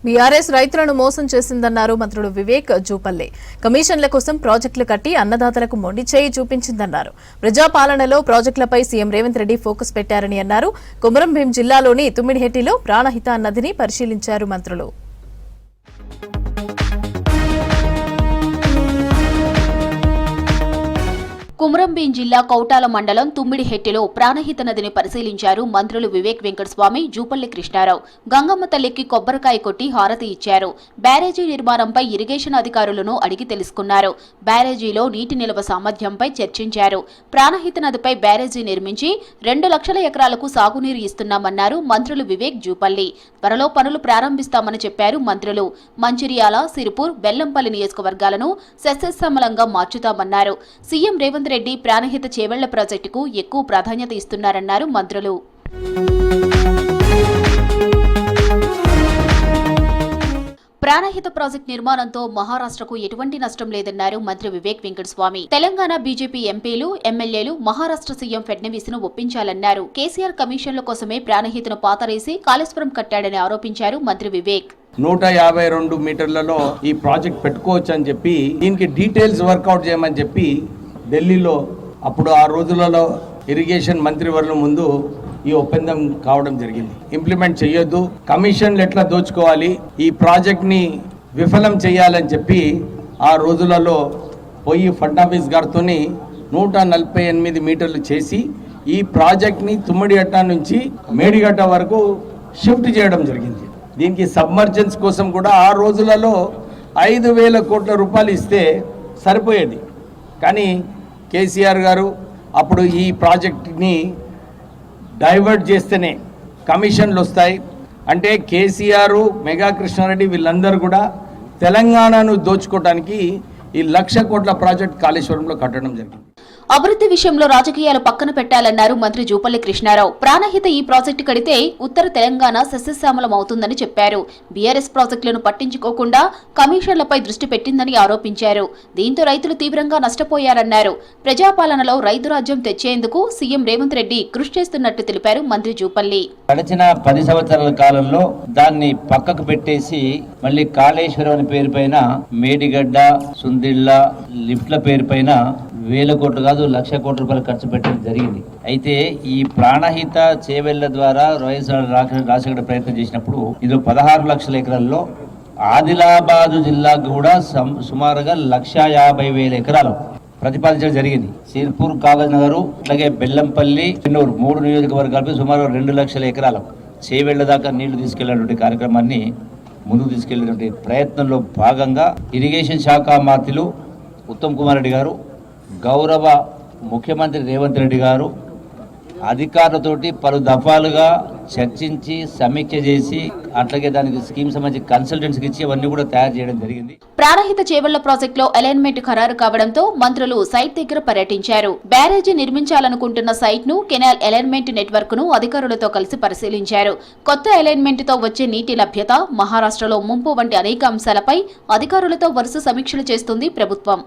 BRS రైతులను మోసం చేసిందన్నారు మంత్రులు వివేక్ జూపల్లి. కమిషన్ల కోసం ప్రాజెక్టులు కట్టి అన్నదాతలకు మొండి చేయి చూపించిందన్నారు. ప్రజాపాలనలో ప్రాజెక్టులపై సీఎం రేవంత్ రెడ్డి ఫోకస్ పెట్టారని అన్నారు. కొమరంభీం జిల్లాలోని తుమ్మిడిహెట్టిలో ప్రాణహిత నదిని పరిశీలించారు మంత్రులు. కొమరంభీం జిల్లా కౌటాల మండలం తుమ్మిడిహెట్టిలో ప్రాణహిత నదిని పరిశీలించారు మంత్రులు వివేక్ వెంకటస్వామి, జూపల్లి కృష్ణారావు. గంగమ్మ తల్లికి కొబ్బరికాయ కొట్టి హారతి ఇచ్చారు. బ్యారేజీ నిర్మాణంపై ఇరిగేషన్ అధికారులను అడిగి తెలుసుకున్నారు. బ్యారేజీలో నీటి నిల్వ సామర్థ్యంపై చర్చించారు. ప్రాణహిత నదిపై బ్యారేజీ నిర్మించి 2 లక్షల ఎకరాలకు సాగునీరు ఇస్తున్నామన్నారు మంత్రులు వివేక్, జూపల్లి. త్వరలో పనులు ప్రారంభిస్తామని చెప్పారు మంత్రులు. మంచిర్యాల, సిరిపూర్, బెల్లంపల్లి నియోజకవర్గాలను సస్యశ్యామలంగా మార్చుతామన్నారు. సీఎం రేవంత్ రెడ్డి ప్రాణహిత చేవెళ్ల ప్రాజెక్టుకు ఎక్కువ ప్రాధాన్యత ఇస్తున్నారన్నారు మంత్రులు. ప్రాణహిత ప్రాజెక్టు నిర్మాణంతో మహారాష్ట్రకు ఎటువంటి నష్టం లేదన్నారు మంత్రి వివేక్ వెంకటస్వామి. తెలంగాణ బీజేపీ ఎంపీలు, ఎమ్మెల్యేలు మహారాష్ట్ర సీఎం ఫడ్నవీస్ ను ఒప్పించాలన్నారు. కేసీఆర్ కమిషన్ల కోసమే ప్రాణహితను పాతరేసి కాళేశ్వరం కట్టాడని ఆరోపించారు మంత్రి వివేక్. 152 మీటర్లలో ఈ ప్రాజెక్ట్ పెట్టుకోవచ్చు అని చెప్పి, దీనికి డీటెయిల్స్ వర్కౌట్ చేయమని చెప్పి ఢిల్లీలో అప్పుడు ఆ రోజులలో ఇరిగేషన్ మంత్రివర్గం ముందు ఈ ఒప్పందం కావడం జరిగింది. ఇంప్లిమెంట్ చేయొద్దు, కమిషన్లు ఎట్లా దోచుకోవాలి, ఈ ప్రాజెక్ట్ని విఫలం చేయాలని చెప్పి ఆ రోజులలో పోయి ఫడ్నవీస్ గారితో 148 మీటర్లు చేసి ఈ ప్రాజెక్ట్ని తుమ్మిడిగట్ట నుంచి మేడిగడ్డ వరకు షిఫ్ట్ చేయడం జరిగింది. దీనికి సబ్మర్జెన్స్ కోసం కూడా ఆ రోజులలో 5,000 కోట్ల రూపాయలు ఇస్తే సరిపోయేది. కానీ కేసీఆర్ గారు అప్పుడు ఈ ప్రాజెక్ట్ని డైవర్ట్ చేస్తేనే కమిషన్లు వస్తాయి అంటే కేసీఆర్, మెగా కృష్ణారెడ్డి వీళ్ళందరూ కూడా తెలంగాణను దోచుకోవడానికి ఈ 1,00,000 కోట్ల ప్రాజెక్ట్ కాళేశ్వరంలో కట్టడం జరిగింది. అభివృద్ధి విషయంలో రాజకీయాలు పక్కన పెట్టాలన్నారు మంత్రి జూపల్లి కృష్ణారావు. ప్రాణహిత ఈ ప్రాజెక్టు కడితే ఉత్తర తెలంగాణ సస్యశ్యామలం అవుతుందని చెప్పారు. బీఆర్ఎస్ ప్రాజెక్టులను పట్టించుకోకుండా కమిషన్లపై దృష్టి పెట్టిందని ఆరోపించారు. దీంతో రైతులు తీవ్రంగా నష్టపోయారన్నారు. ప్రజాపాలనలో రైతు రాజ్యం తెచ్చేందుకు సీఎం రేవంత్ రెడ్డి కృషి చేస్తున్నట్టు తెలిపారు మంత్రి జూపల్లి. గడిచిన 10 సంవత్సరాల కాలంలో దాన్ని పక్కకు పెట్టేసి మళ్ళీ కాళేశ్వరం అనే పేరు పైన మేడిగడ్డ, సుందిళ్ళ, లిఫ్ట్ల పేరు పైన 1,000 కోట్లు కాదు 1,00,000 కోట్ల రూపాయలు ఖర్చు పెట్టడం జరిగింది. అయితే ఈ ప్రాణహిత చేవెళ్ల ద్వారా రాజశేఖర ప్రయత్నం చేసినప్పుడు ఇందులో 16 లక్షల ఎకరాల్లో ఆదిలాబాదు జిల్లాకు కూడా సుమారుగా 1,50,000 ఎకరాలు ప్రతిపాదించడం జరిగింది. సిర్పూర్, కాగజ్ నగర్, అలాగే బెల్లంపల్లి, చెన్నూరు 3 నియోజకవర్గాలపై సుమారు 2 లక్షల ఎకరాలు చేవెళ్ల దాకా నీళ్లు తీసుకెళ్లేటువంటి కార్యక్రమాన్ని ముందుకు తీసుకెళ్లేటువంటి ప్రయత్నంలో భాగంగా ఇరిగేషన్ శాఖ మంత్రులు ఉత్తమ్ కుమార్ రెడ్డి గారు, గౌరవ ముఖ్యమంత్రి రేవంత్ రెడ్డి గారు అధికారులతోటి పలు దఫాలుగా చర్చించి సమీక్ష చేసి అట్లాగే దానికి స్కీమ్ సంబంధించి కన్సల్టెన్సీకి ఇచ్చి అవన్నీ కూడా తయారు చేయడం జరిగింది. ప్రాణహిత చేవెళ్ల ప్రాజెక్టులో అలైన్మెంట్ ఖరారు కావడంతో మంత్రులు సైట్ దగ్గర పర్యటించారు. బ్యారేజీ నిర్మించాలనుకుంటున్న సైట్ ను, కెనాల్ అలైన్మెంట్ నెట్వర్క్ ను అధికారులతో కలిసి పరిశీలించారు. కొత్త అలైన్మెంట్ తో వచ్చే నీటి లభ్యత, మహారాష్ట్రలో ముంపు వంటి అనేక అంశాలపై అధికారులతో వరుస సమీక్షలు చేస్తుంది ప్రభుత్వం.